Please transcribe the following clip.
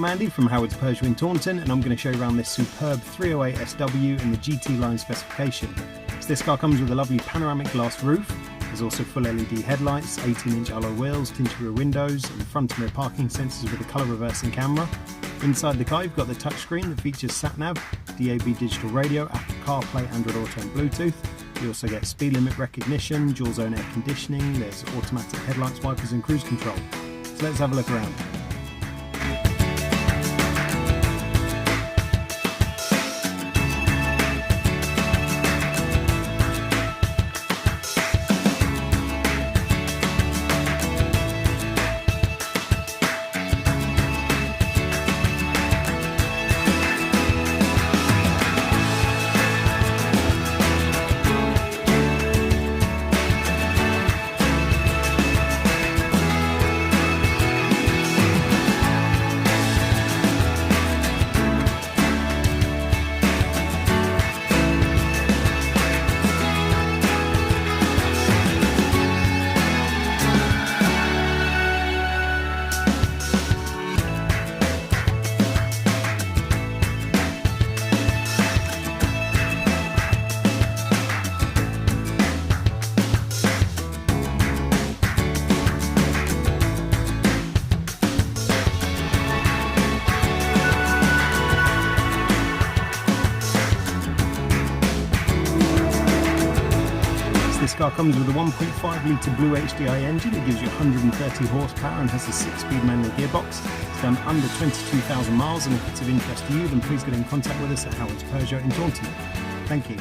I'm Andy from Howard's Peugeot in Taunton, and I'm going to show you around this superb 308 SW in the GT line specification. So this car comes with a lovely panoramic glass roof. There's also full LED headlights, 18-inch alloy wheels, tinted rear windows, and front and rear parking sensors with a colour reversing camera. Inside the car you've got the touchscreen that features sat-nav, DAB digital radio, Apple CarPlay, Android Auto and Bluetooth. You also get speed limit recognition, dual zone air conditioning, there's automatic headlights, wipers and cruise control. So let's have a look around. This car comes with a 1.5 litre Blue HDI engine. It gives you 130 horsepower and has a 6-speed manual gearbox. It's done under 22,000 miles, and if it's of interest to you, then please get in contact with us at Howard's Peugeot in Taunton. Thank you.